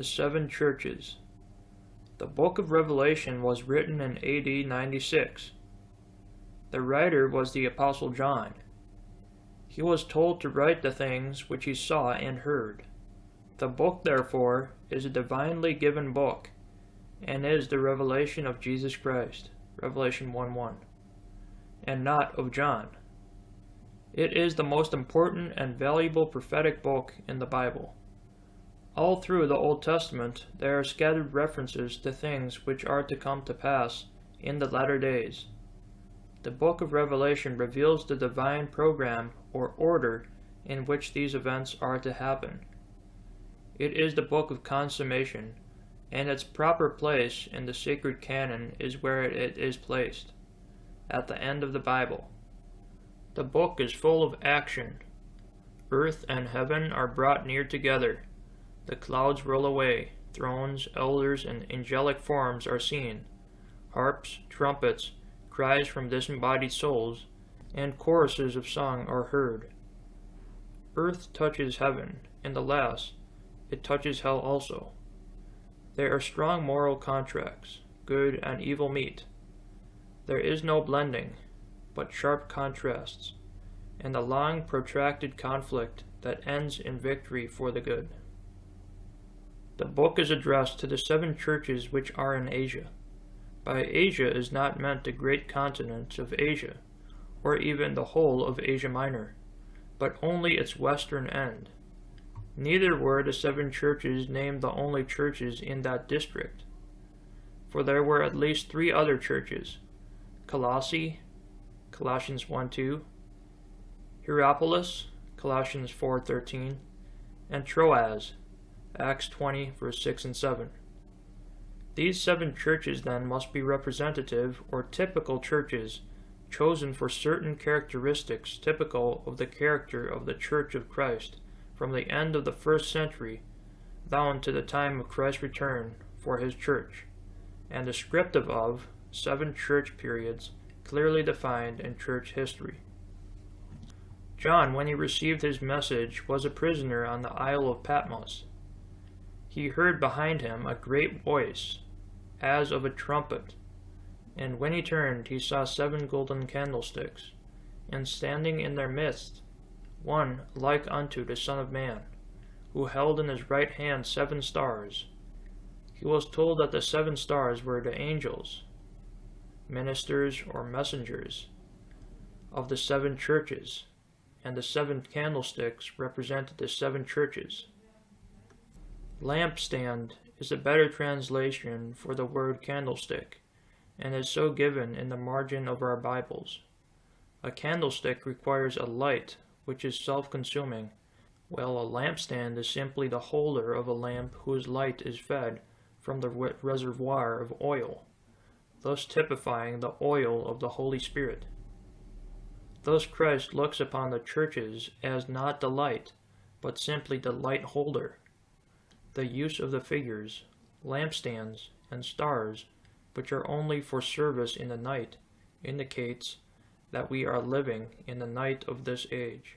The Seven Churches. The book of Revelation was written in AD 96. The writer was the Apostle John. He was told to write the things which he saw and heard. The book, therefore, is a divinely given book, and is the revelation of Jesus Christ, Revelation 1:1, and not of John. It is the most important and valuable prophetic book in the Bible. All through the Old Testament there are scattered references to things which are to come to pass in the latter days. The book of Revelation reveals the divine program or order in which these events are to happen. It is the book of consummation, and its proper place in the sacred canon is where it is placed, at the end of the Bible. The book is full of action. Earth and heaven are brought near together. The clouds roll away. Thrones, elders, and angelic forms are seen. Harps, trumpets, cries from disembodied souls, and choruses of song are heard. Earth touches heaven, and alas, it touches hell also. There are strong moral contracts. Good and evil meet. There is no blending, but sharp contrasts, and a long protracted conflict that ends in victory for the good. The book is addressed to the seven churches which are in Asia. By Asia is not meant the great continent of Asia, or even the whole of Asia Minor, but only its western end. Neither were the seven churches named the only churches in that district, for there were at least three other churches: Colossae, Colossians 1:2, Hierapolis, Colossians 4:13, and Troas, Acts 20, verse 6 and 7. These seven churches then must be representative or typical churches, chosen for certain characteristics typical of the character of the Church of Christ from the end of the first century down to the time of Christ's return for his church, and descriptive of seven church periods clearly defined in church history. John, when he received his message, was a prisoner on the Isle of Patmos. He heard behind him a great voice, as of a trumpet, and when he turned, he saw 7 golden candlesticks, and standing in their midst, one like unto the Son of Man, who held in his right hand 7 stars. He was told that the 7 stars were the angels, ministers or messengers, of the 7 churches, and the 7 candlesticks represented the 7 churches. Lampstand is a better translation for the word candlestick, and is so given in the margin of our Bibles. A candlestick requires a light which is self-consuming, while a lampstand is simply the holder of a lamp whose light is fed from the reservoir of oil, thus typifying the oil of the Holy Spirit. Thus Christ looks upon the churches as not the light, but simply the light holder. The use of the figures, lampstands, and stars, which are only for service in the night, indicates that we are living in the night of this age.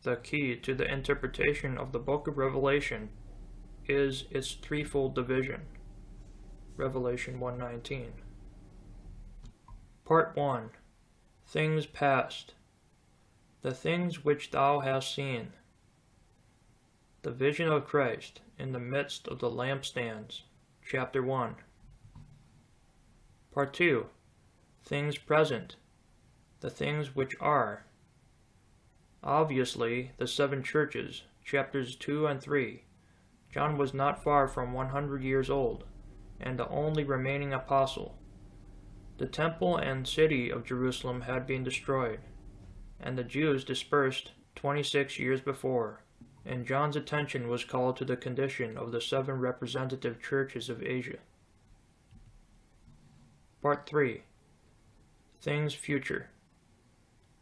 The key to the interpretation of the book of Revelation is its threefold division. Revelation 1:19. Part 1. Things past. The things which thou hast seen. The vision of Christ in the midst of the lampstands. Chapter 1. Part 2. Things present. The things which are. Obviously, the 7 churches. Chapters 2 and 3. John was not far from 100 years old, and the only remaining apostle. The temple and city of Jerusalem had been destroyed, and the Jews dispersed 26 years before, and John's attention was called to the condition of the 7 representative churches of Asia. Part 3. Things future.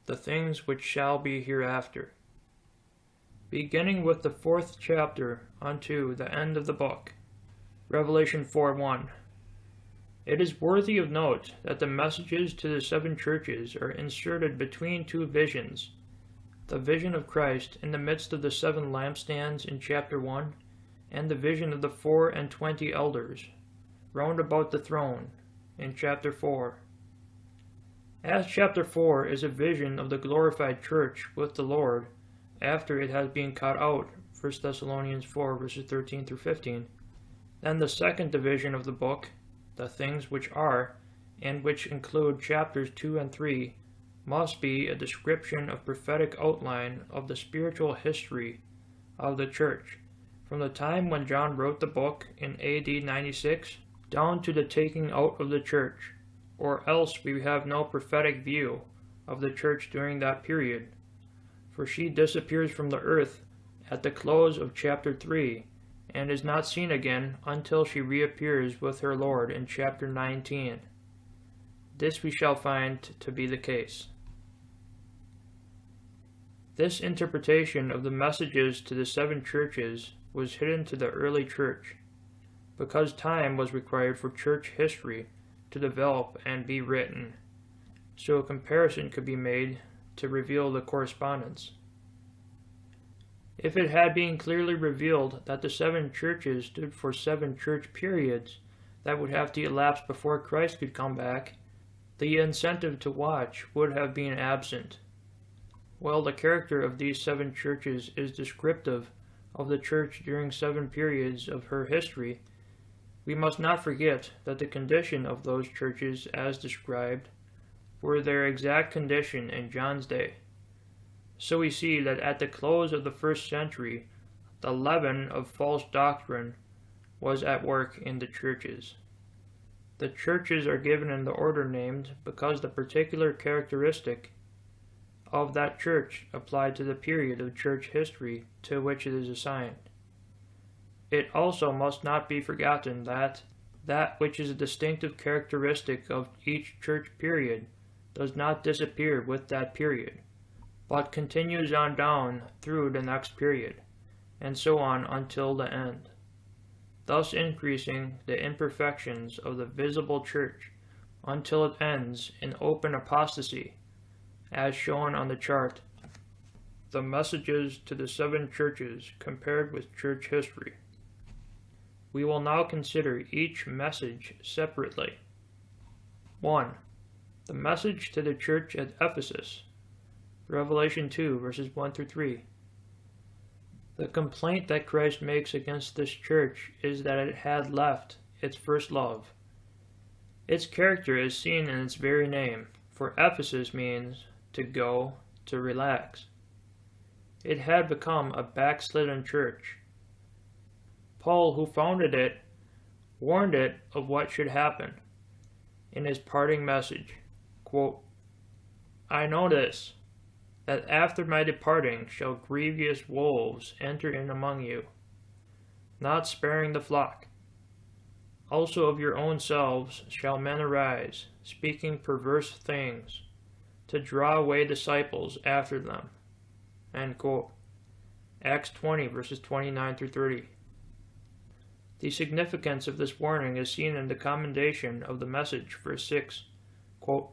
The things which shall be hereafter. Beginning with the 4th chapter unto the end of the book. Revelation 4:1. It is worthy of note that the messages to the 7 churches are inserted between 2 visions, the vision of Christ in the midst of the 7 lampstands in chapter 1, and the vision of the 24 elders round about the throne in chapter 4. As chapter 4 is a vision of the glorified church with the Lord after it has been caught out, 1 Thessalonians 4 verses 13 through 15, then the second division of the book, the things which are, and which include chapters 2 and 3, must be a description of prophetic outline of the spiritual history of the church, from the time when John wrote the book in AD 96 down to the taking out of the church, or else we have no prophetic view of the church during that period, for she disappears from the earth at the close of chapter 3 and is not seen again until she reappears with her Lord in chapter 19. This we shall find to be the case. This interpretation of the messages to the 7 churches was hidden to the early church, because time was required for church history to develop and be written, so a comparison could be made to reveal the correspondence. If it had been clearly revealed that the 7 churches stood for 7 church periods that would have to elapse before Christ could come back, the incentive to watch would have been absent. While the character of these 7 churches is descriptive of the church during 7 periods of her history, we must not forget that the condition of those churches as described were their exact condition in John's day. So we see that at the close of the 1st century, the leaven of false doctrine was at work in the churches. The churches are given in the order named because the particular characteristic of that church applied to the period of church history to which it is assigned. It also must not be forgotten that which is a distinctive characteristic of each church period does not disappear with that period, but continues on down through the next period, and so on until the end, thus increasing the imperfections of the visible church until it ends in open apostasy, as shown on the chart. The messages to the 7 churches compared with church history. We will now consider each message separately. 1. The message to the church at Ephesus, Revelation 2 verses 1 through 3. The complaint that Christ makes against this church is that it had left its first love. Its character is seen in its very name, for Ephesus means to go, to relax. It had become a backslidden church. Paul, who founded it, warned it of what should happen in his parting message. Quote, I know this, that after my departing shall grievous wolves enter in among you, not sparing the flock. Also of your own selves shall men arise, speaking perverse things, to draw away disciples after them. End quote. Acts 20 verses 29 through 30. The significance of this warning is seen in the commendation of the message, verse 6. Quote,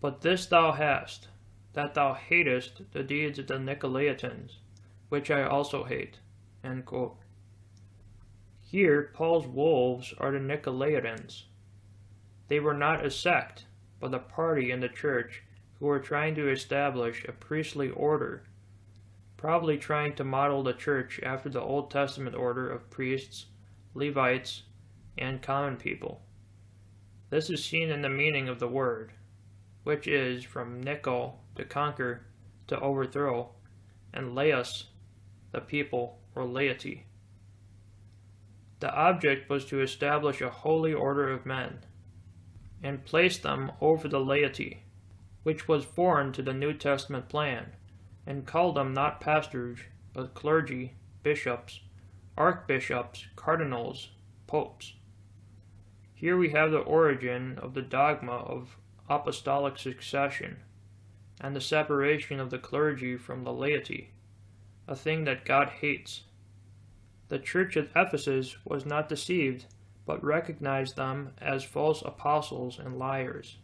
But this thou hast, that thou hatest the deeds of the Nicolaitans, which I also hate. End quote. Here, Paul's wolves are the Nicolaitans. They were not a sect, but a party in the church who were trying to establish a priestly order, probably trying to model the church after the Old Testament order of priests, Levites, and common people. This is seen in the meaning of the word, which is from Nico, to conquer, to overthrow, and laos, the people, or laity. The object was to establish a holy order of men, and place them over the laity, which was foreign to the New Testament plan, and called them not pastors, but clergy, bishops, archbishops, cardinals, popes. Here we have the origin of the dogma of apostolic succession, and the separation of the clergy from the laity, a thing that God hates. The church at Ephesus was not deceived, but recognized them as false apostles and liars.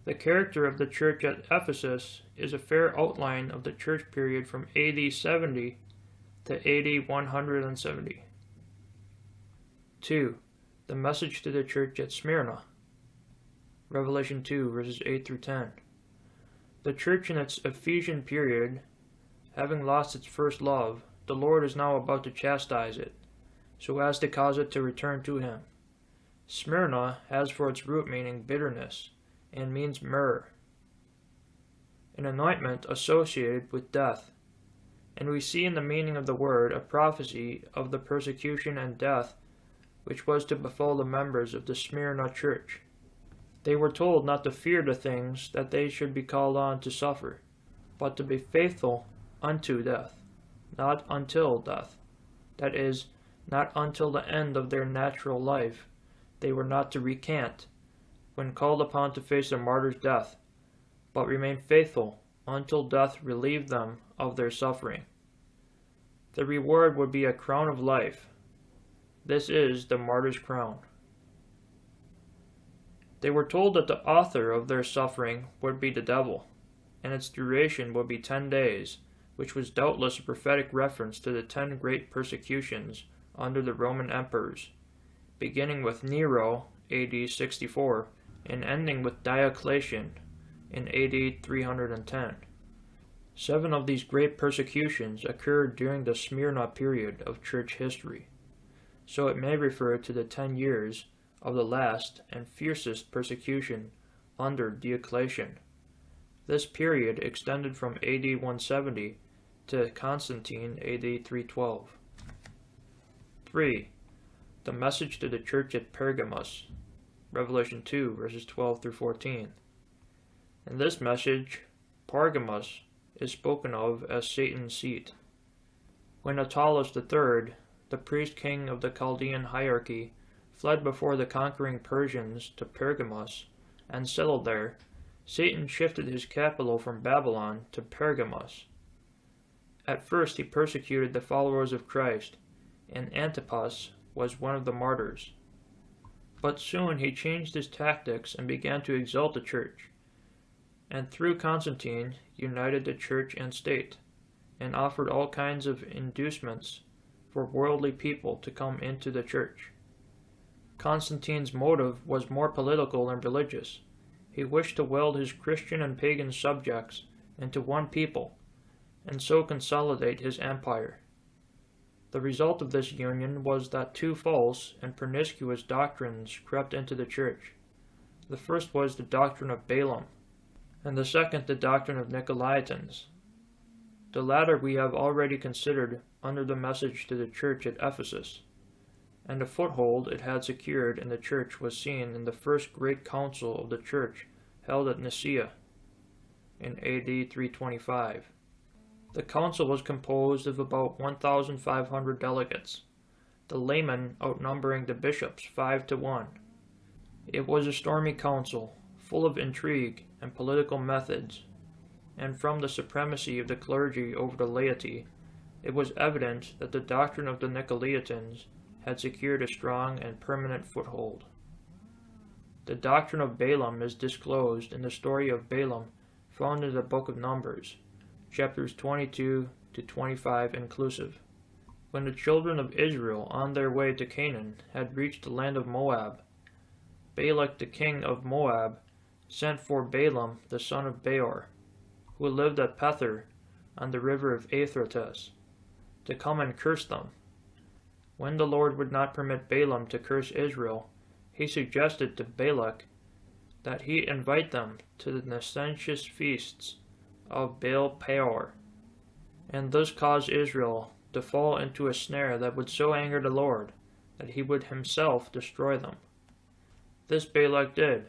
The character of the church at Ephesus is a fair outline of the church period from AD 70 to AD 170. 2. The message to the church at Smyrna. Revelation 2, verses 8 through 10. The church in its Ephesian period, having lost its first love, the Lord is now about to chastise it, so as to cause it to return to him. Smyrna has for its root meaning bitterness, and means myrrh, an anointment associated with death. And we see in the meaning of the word a prophecy of the persecution and death which was to befall the members of the Smyrna church. They were told not to fear the things that they should be called on to suffer, but to be faithful unto death, not until death. That is, not until the end of their natural life. They were not to recant when called upon to face a martyr's death, but remain faithful until death relieved them of their suffering. The reward would be a crown of life. This is the martyr's crown. They were told that the author of their suffering would be the devil, and its duration would be 10 days, which was doubtless a prophetic reference to the 10 great persecutions under the Roman emperors, beginning with Nero, AD 64, and ending with Diocletian in AD 310. 7 of these great persecutions occurred during the Smyrna period of church history, so it may refer to the 10 years of the last and fiercest persecution under Diocletian. This period extended from AD 170 to Constantine AD 312. 3. The message to the church at Pergamos. Revelation 2, verses 12 through 14. In this message, Pergamos is spoken of as Satan's seat. When Attalus III, the priest-king of the Chaldean hierarchy, fled before the conquering Persians to Pergamos and settled there, Satan shifted his capital from Babylon to Pergamos. At first he persecuted the followers of Christ, and Antipas was one of the martyrs. But soon he changed his tactics and began to exalt the church, and through Constantine united the church and state, and offered all kinds of inducements for worldly people to come into the church. Constantine's motive was more political than religious. He wished to weld his Christian and pagan subjects into one people, and so consolidate his empire. The result of this union was that 2 false and pernicious doctrines crept into the church. The first was the doctrine of Balaam, and the second the doctrine of Nicolaitans. The latter we have already considered under the message to the church at Ephesus, and the foothold it had secured in the church was seen in the first great council of the church held at Nicaea in AD 325. The council was composed of about 1,500 delegates, the laymen outnumbering the bishops 5 to 1. It was a stormy council, full of intrigue and political methods, and from the supremacy of the clergy over the laity, it was evident that the doctrine of the Nicolaitans had secured a strong and permanent foothold. The doctrine of Balaam is disclosed in the story of Balaam found in the book of Numbers, chapters 22 to 25 inclusive. When the children of Israel on their way to Canaan had reached the land of Moab, Balak the king of Moab sent for Balaam the son of Beor, who lived at Pethor on the river of Euphrates, to come and curse them. When the Lord would not permit Balaam to curse Israel, he suggested to Balak that he invite them to the licentious feasts of Baal Peor, and thus cause Israel to fall into a snare that would so anger the Lord that he would himself destroy them. This Balak did,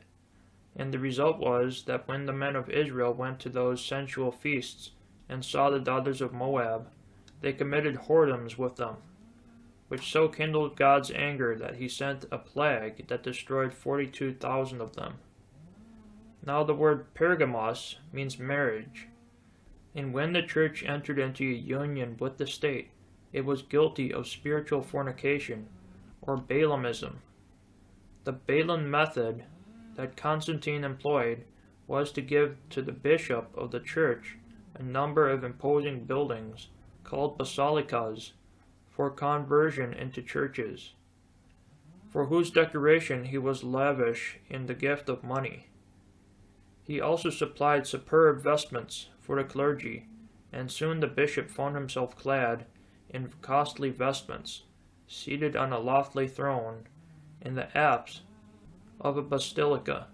and the result was that when the men of Israel went to those sensual feasts and saw the daughters of Moab, they committed whoredoms with them, which so kindled God's anger that he sent a plague that destroyed 42,000 of them. Now the word Pergamos means marriage, and when the church entered into a union with the state, it was guilty of spiritual fornication, or Balaamism. The Balaam method that Constantine employed was to give to the bishop of the church a number of imposing buildings called basilicas, for conversion into churches, for whose decoration he was lavish in the gift of money. He also supplied superb vestments for the clergy, and soon the bishop found himself clad in costly vestments, seated on a lofty throne in the apse of a basilica,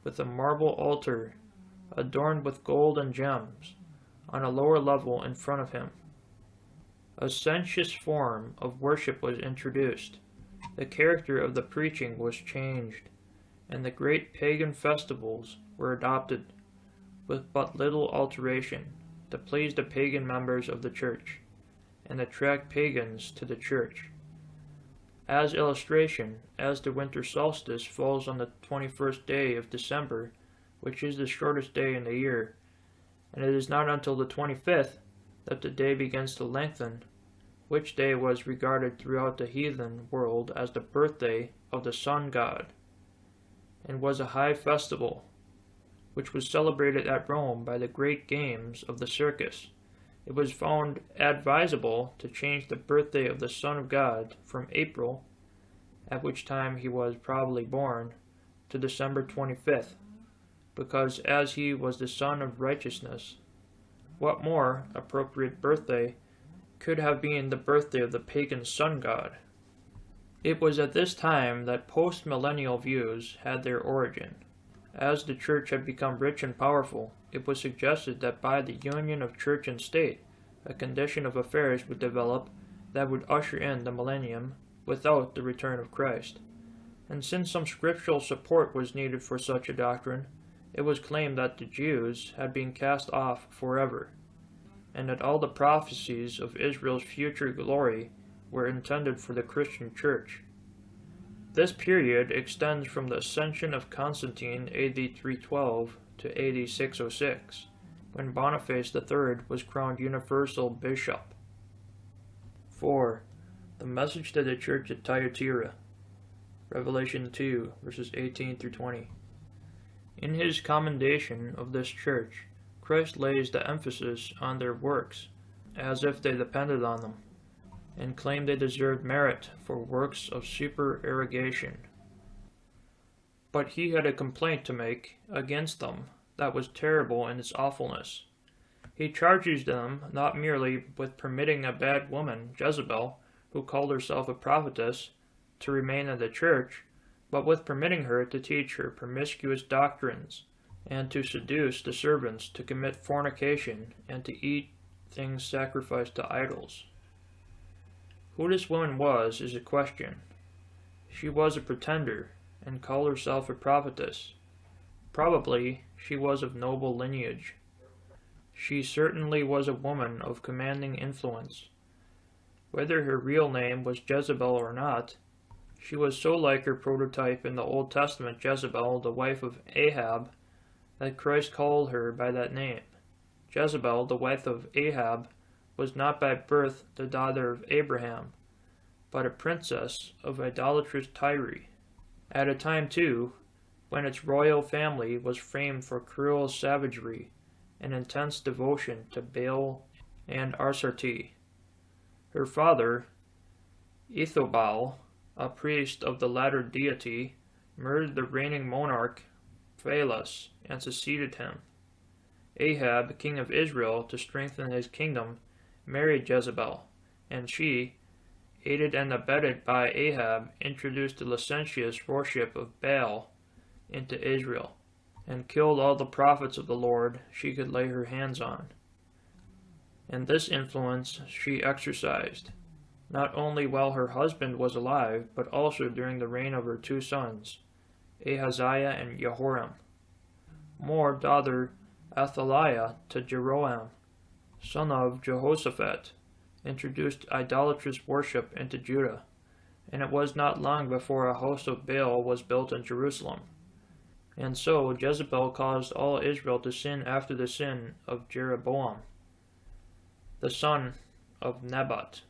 with a marble altar adorned with gold and gems on a lower level in front of him. A sensuous form of worship was introduced, the character of the preaching was changed, and the great pagan festivals were adopted with but little alteration to please the pagan members of the church and attract pagans to the church. As illustration, as the winter solstice falls on the 21st day of December, which is the shortest day in the year, and it is not until the 25th that the day begins to lengthen, which day was regarded throughout the heathen world as the birthday of the sun god, and was a high festival, which was celebrated at Rome by the great games of the circus. It was found advisable to change the birthday of the Son of God from April, at which time he was probably born, to December 25th, because as he was the Son of Righteousness, what more appropriate birthday could have been the birthday of the pagan sun god? It was at this time that post-millennial views had their origin. As the church had become rich and powerful, it was suggested that by the union of church and state, a condition of affairs would develop that would usher in the millennium without the return of Christ. And since some scriptural support was needed for such a doctrine, it was claimed that the Jews had been cast off forever, and that all the prophecies of Israel's future glory were intended for the Christian church. This period extends from the ascension of Constantine AD 312 to AD 606, when Boniface III was crowned universal bishop. 4. The message to the church at Thyatira. Revelation 2, verses 18 through 20. In his commendation of this church, Christ lays the emphasis on their works, as if they depended on them, and claimed they deserved merit for works of supererogation. But he had a complaint to make against them that was terrible in its awfulness. He charges them not merely with permitting a bad woman, Jezebel, who called herself a prophetess, to remain in the church, but with permitting her to teach her promiscuous doctrines, and to seduce the servants to commit fornication and to eat things sacrificed to idols. Who this woman was is a question. She was a pretender, and called herself a prophetess. Probably she was of noble lineage. She certainly was a woman of commanding influence. Whether her real name was Jezebel or not, she was so like her prototype in the Old Testament, Jezebel, the wife of Ahab, that Christ called her by that name. Jezebel, the wife of Ahab, was not by birth the daughter of Abraham, but a princess of idolatrous Tyre, at a time, too, when its royal family was famed for cruel savagery and intense devotion to Baal and Astarte. Her father, Ethobal, a priest of the latter deity, murdered the reigning monarch, Phalas, and succeeded him. Ahab, king of Israel, to strengthen his kingdom, married Jezebel, and she, aided and abetted by Ahab, introduced the licentious worship of Baal into Israel, and killed all the prophets of the Lord she could lay her hands on. And this influence she exercised, not only while her husband was alive, but also during the reign of her two sons, Ahaziah and Jehoram. More daughter Athaliah to Jeroam, son of Jehoshaphat, introduced idolatrous worship into Judah, and it was not long before a house of Baal was built in Jerusalem. And so Jezebel caused all Israel to sin after the sin of Jeroboam, the son of Nebat.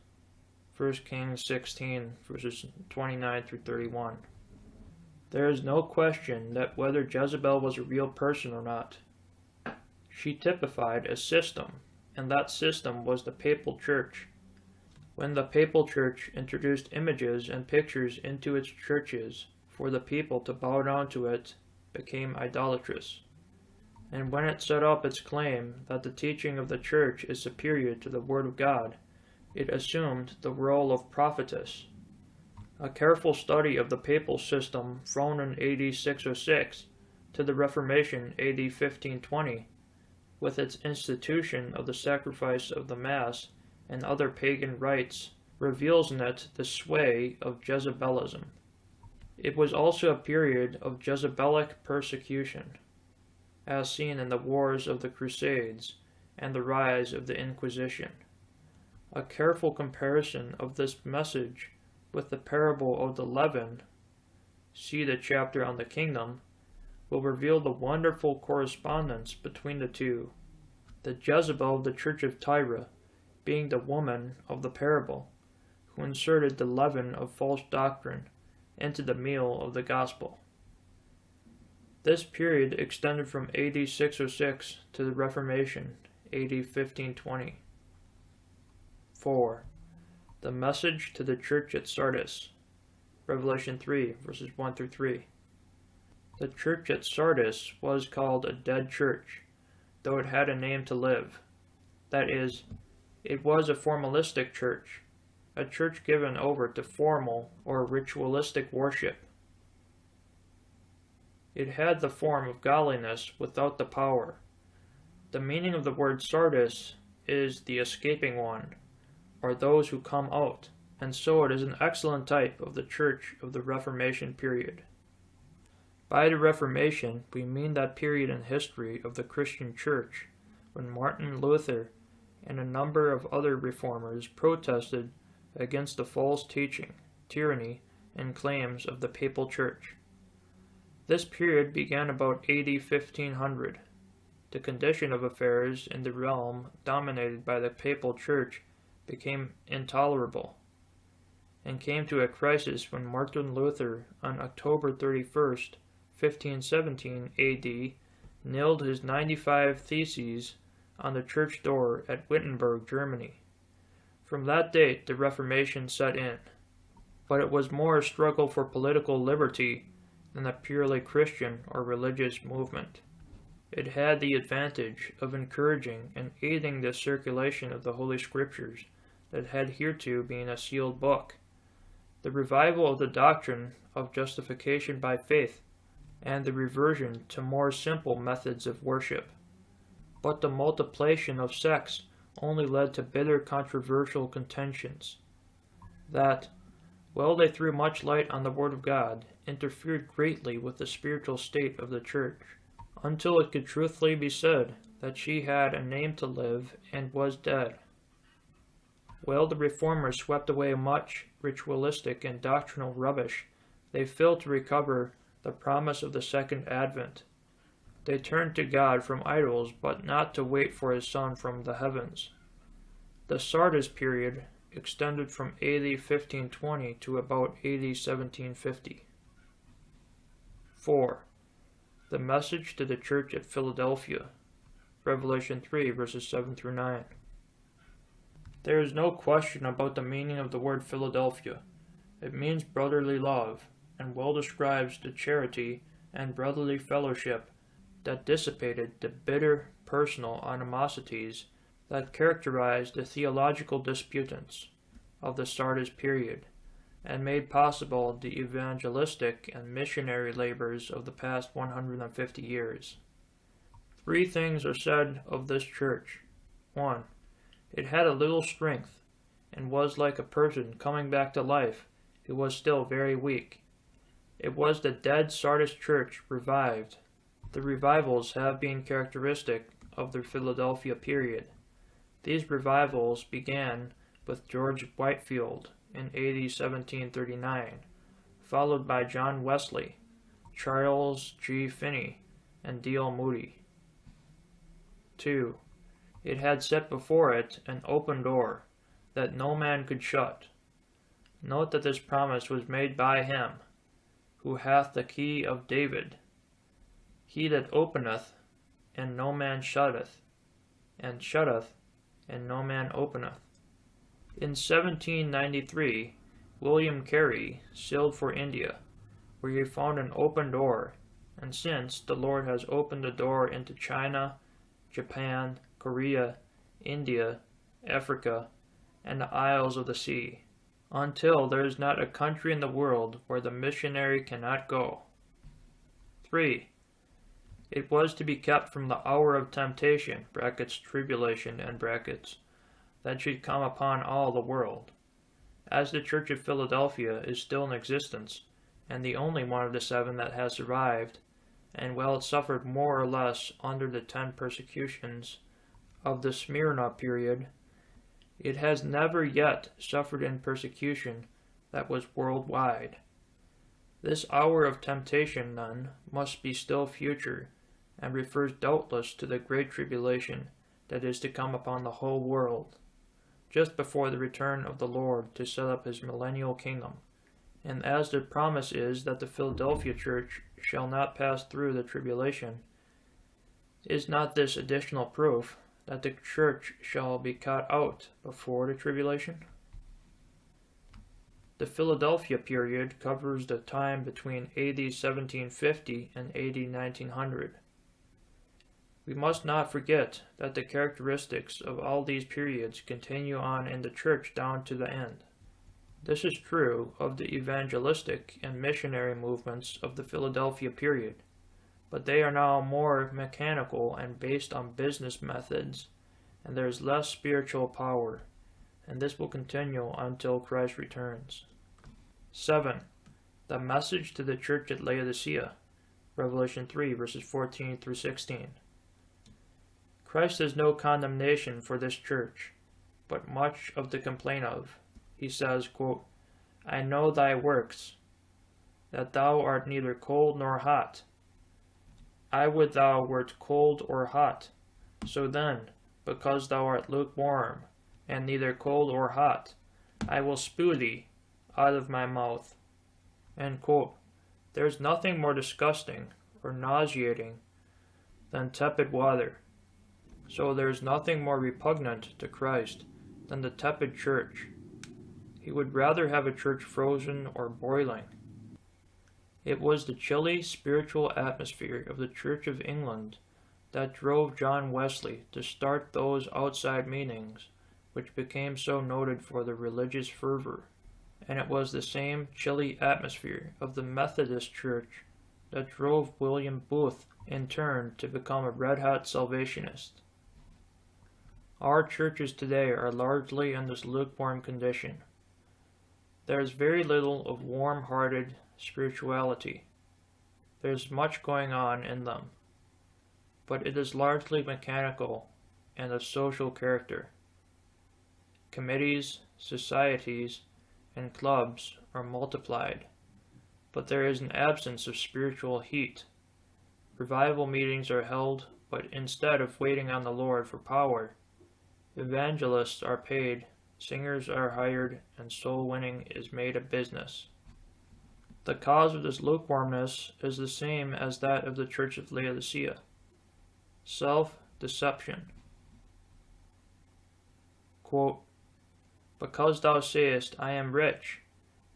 1 Kings 16, verses 29 through 31. There is no question that whether Jezebel was a real person or not, she typified a system and that system was the Papal Church. When the Papal Church introduced images and pictures into its churches for the people to bow down to, it became idolatrous. And when it set up its claim that the teaching of the Church is superior to the Word of God, it assumed the role of prophetess. A careful study of the papal system from AD 606 to the Reformation AD 1520, with its institution of the sacrifice of the Mass and other pagan rites, reveals in it the sway of Jezebelism. It was also a period of Jezebelic persecution, as seen in the Wars of the Crusades and the rise of the Inquisition. A careful comparison of this message with the parable of the leaven, see the chapter on the kingdom, will reveal the wonderful correspondence between the two, the Jezebel of the Church of Tyre being the woman of the parable, who inserted the leaven of false doctrine into the meal of the gospel. This period extended from AD 606 to the Reformation, AD 1520. 4. The message to the church at Sardis, Revelation 3, verses 1 through 3. The church at Sardis was called a dead church, though it had a name to live. That is, it was a formalistic church, a church given over to formal or ritualistic worship. It had the form of godliness without the power. The meaning of the word Sardis is the escaping one, or those who come out, and so it is an excellent type of the church of the Reformation period. By the Reformation, we mean that period in history of the Christian church when Martin Luther and a number of other reformers protested against the false teaching, tyranny, and claims of the Papal Church. This period began about AD 1500. The condition of affairs in the realm dominated by the Papal Church became intolerable, and came to a crisis when Martin Luther, on October 31st, 1517 AD, nailed his 95 Theses on the church door at Wittenberg, Germany. From that date, the Reformation set in, but it was more a struggle for political liberty than a purely Christian or religious movement. It had the advantage of encouraging and aiding the circulation of the Holy Scriptures that had hitherto been a sealed book, the revival of the doctrine of justification by faith, and the reversion to more simple methods of worship. But the multiplication of sects only led to bitter controversial contentions that, while they threw much light on the Word of God, interfered greatly with the spiritual state of the Church, until it could truthfully be said that she had a name to live and was dead. While the Reformers swept away much ritualistic and doctrinal rubbish, they failed to recover the promise of the Second Advent. They turned to God from idols, but not to wait for His Son from the heavens. The Sardis period extended from AD 1520 to about AD 1750. 4. The message to the church at Philadelphia, Revelation 3, verses 7 through 9. There is no question about the meaning of the word Philadelphia. It means brotherly love, and well describes the charity and brotherly fellowship that dissipated the bitter personal animosities that characterized the theological disputants of the Sardis period, and made possible the evangelistic and missionary labors of the past 150 years. 3 things are said of this church. 1. It had a little strength, and was like a person coming back to life who was still very weak. It was the dead Sardis church revived. The revivals have been characteristic of the Philadelphia period. These revivals began with George Whitefield in AD 1739, followed by John Wesley, Charles G. Finney, and D.L. Moody. 2. It had set before it an open door that no man could shut. Note that this promise was made by Him, who hath the key of David. He that openeth, and no man shutteth, and shutteth, and no man openeth. In 1793, William Carey sailed for India, where he found an open door, and since the Lord has opened the door into China, Japan, Korea, India, Africa, and the isles of the sea, until there is not a country in the world where the missionary cannot go. 3. It was to be kept from the hour of temptation, tribulation, that should come upon all the world. As the Church of Philadelphia is still in existence, and the only one of the 7 that has survived, and while it suffered more or less under the 10 persecutions of the Smyrna period, it has never yet suffered in persecution that was worldwide. This hour of temptation, then, must be still future, and refers doubtless to the great tribulation that is to come upon the whole world, just before the return of the Lord to set up his millennial kingdom. And as the promise is that the Philadelphia church shall not pass through the tribulation, is not this additional proof that the church shall be cut out before the tribulation? The Philadelphia period covers the time between AD 1750 and AD 1900. We must not forget that the characteristics of all these periods continue on in the church down to the end. This is true of the evangelistic and missionary movements of the Philadelphia period, but they are now more mechanical and based on business methods, and there is less spiritual power, and this will continue until Christ returns. 7. The message to the church at Laodicea, Revelation 3, verses 14 through 16. Christ has no condemnation for this church, but much of to complain of. He says, quote, I know thy works, that thou art neither cold nor hot. I would thou wert cold or hot. So then, because thou art lukewarm, and neither cold or hot, I will spew thee out of my mouth. End quote. There is nothing more disgusting or nauseating than tepid water. So there is nothing more repugnant to Christ than the tepid church. He would rather have a church frozen or boiling. It was the chilly spiritual atmosphere of the Church of England that drove John Wesley to start those outside meetings which became so noted for their religious fervor, and it was the same chilly atmosphere of the Methodist Church that drove William Booth in turn to become a red-hot Salvationist. Our churches today are largely in this lukewarm condition. There is very little of warm-hearted spirituality. There is much going on in them, but it is largely mechanical and of social character. Committees, societies, and clubs are multiplied, but there is an absence of spiritual heat. Revival meetings are held, but instead of waiting on the Lord for power, evangelists are paid, singers are hired, and soul winning is made a business. The cause of this lukewarmness is the same as that of the Church of Laodicea: self-deception. Quote, because thou sayest, I am rich,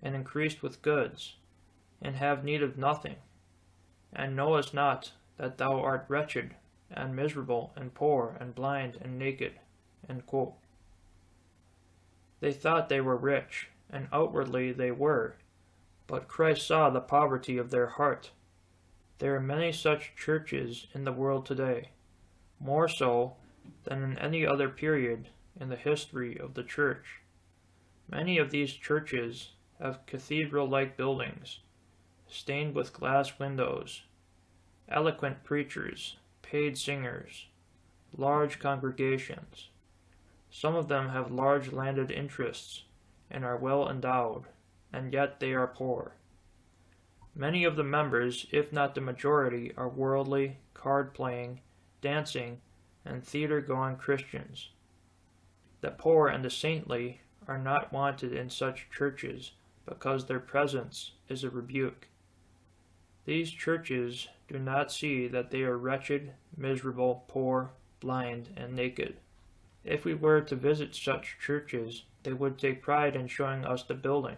and increased with goods, and have need of nothing, and knowest not that thou art wretched, and miserable, and poor, and blind, and naked. End quote. They thought they were rich, and outwardly they were, but Christ saw the poverty of their heart. There are many such churches in the world today, more so than in any other period in the history of the church. Many of these churches have cathedral-like buildings, stained with glass windows, eloquent preachers, paid singers, large congregations. Some of them have large landed interests and are well endowed, and yet they are poor. Many of the members, if not the majority, are worldly, card-playing, dancing, and theater-going Christians. The poor and the saintly are not wanted in such churches because their presence is a rebuke. These churches do not see that they are wretched, miserable, poor, blind, and naked. If we were to visit such churches, they would take pride in showing us the building.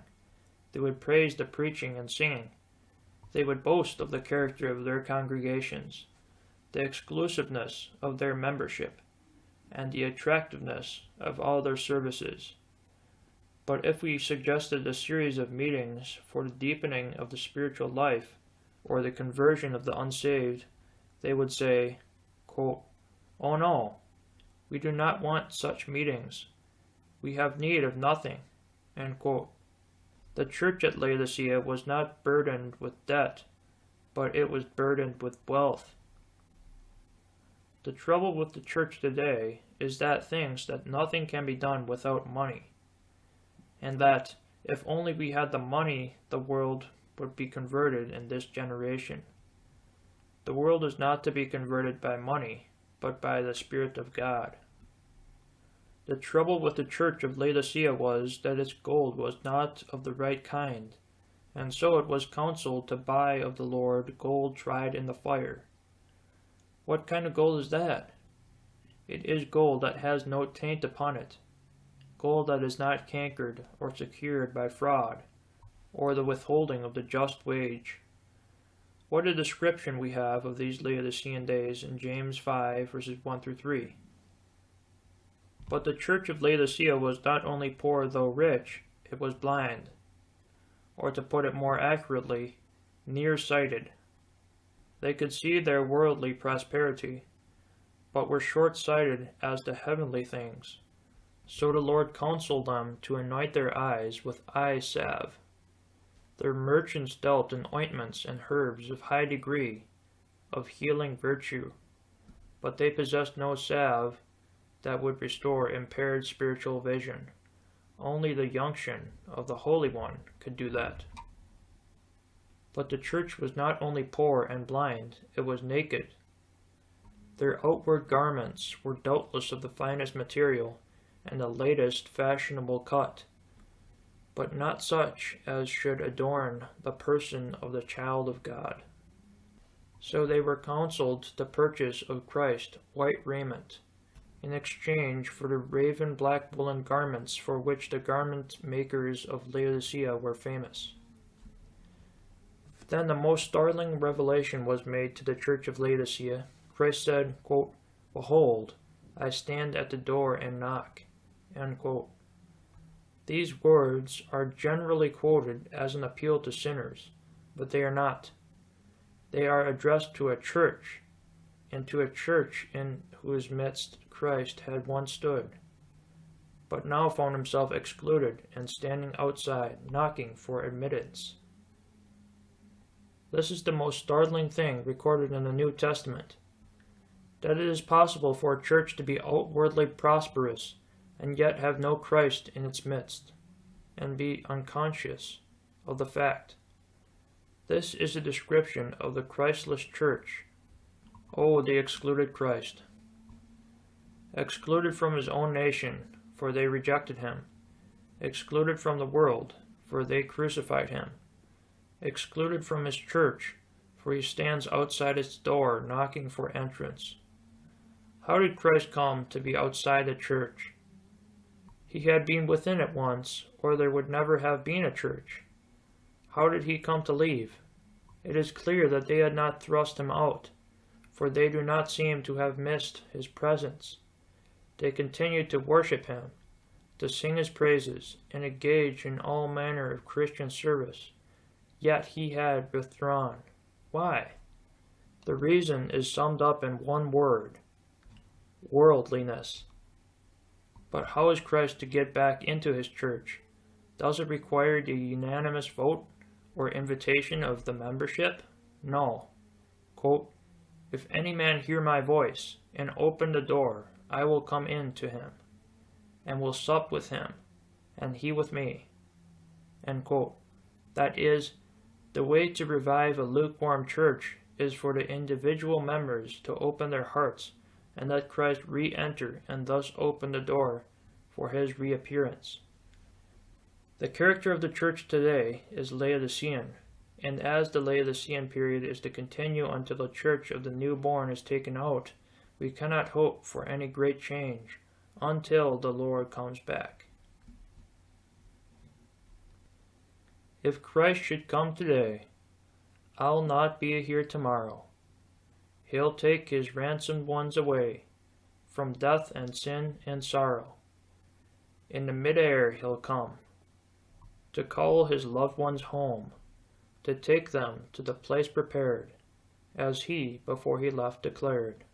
They would praise the preaching and singing. They would boast of the character of their congregations, the exclusiveness of their membership, and the attractiveness of all their services. But if we suggested a series of meetings for the deepening of the spiritual life or the conversion of the unsaved, they would say, quote, "Oh no, we do not want such meetings. We have need of nothing." End quote. The church at Laodicea was not burdened with debt, but it was burdened with wealth. The trouble with the church today is that it thinks that nothing can be done without money, and that if only we had the money, the world would be converted in this generation. The world is not to be converted by money, but by the Spirit of God. The trouble with the church of Laodicea was that its gold was not of the right kind, and so it was counseled to buy of the Lord gold tried in the fire. What kind of gold is that? It is gold that has no taint upon it, gold that is not cankered or secured by fraud, or the withholding of the just wage. What a description we have of these Laodicean days in James 5, verses 1 through 3. But the church of Laodicea was not only poor though rich, it was blind, or to put it more accurately, nearsighted. They could see their worldly prosperity, but were short-sighted as to heavenly things. So the Lord counseled them to anoint their eyes with eye salve. Their merchants dealt in ointments and herbs of high degree, of healing virtue, but they possessed no salve that would restore impaired spiritual vision. Only the unction of the Holy One could do that. But the church was not only poor and blind, it was naked. Their outward garments were doubtless of the finest material and the latest fashionable cut, but not such as should adorn the person of the child of God. So they were counseled to purchase of Christ white raiment, in exchange for the raven black woolen garments for which the garment makers of Laodicea were famous. Then the most startling revelation was made to the church of Laodicea. Christ said, quote, "Behold, I stand at the door and knock." End quote. These words are generally quoted as an appeal to sinners, but they are not. They are addressed to a church, and to a church in whose midst Christ had once stood, but now found himself excluded and standing outside, knocking for admittance. This is the most startling thing recorded in the New Testament, that it is possible for a church to be outwardly prosperous and yet have no Christ in its midst, and be unconscious of the fact. This is a description of the Christless church. Oh, the excluded Christ! Excluded from his own nation, for they rejected him. Excluded from the world, for they crucified him. Excluded from his church, for he stands outside its door knocking for entrance. How did Christ come to be outside the church? He had been within it once, or there would never have been a church. How did he come to leave? It is clear that they had not thrust him out, for they do not seem to have missed his presence. They continued to worship him, to sing his praises, and engage in all manner of Christian service. Yet he had withdrawn. Why? The reason is summed up in one word: worldliness. But how is Christ to get back into his church? Does it require the unanimous vote or invitation of the membership? No. Quote, "If any man hear my voice, and open the door, I will come in to him, and will sup with him, and he with me." End quote. That is, the way to revive a lukewarm church is for the individual members to open their hearts and let Christ re-enter and thus open the door for his reappearance. The character of the church today is Laodicean, and as the Laodicean period is to continue until the church of the newborn is taken out, we cannot hope for any great change, until the Lord comes back. If Christ should come today, I'll not be here tomorrow. He'll take his ransomed ones away from death and sin and sorrow. In the mid-air he'll come to call his loved ones home, to take them to the place prepared, as he before he left declared.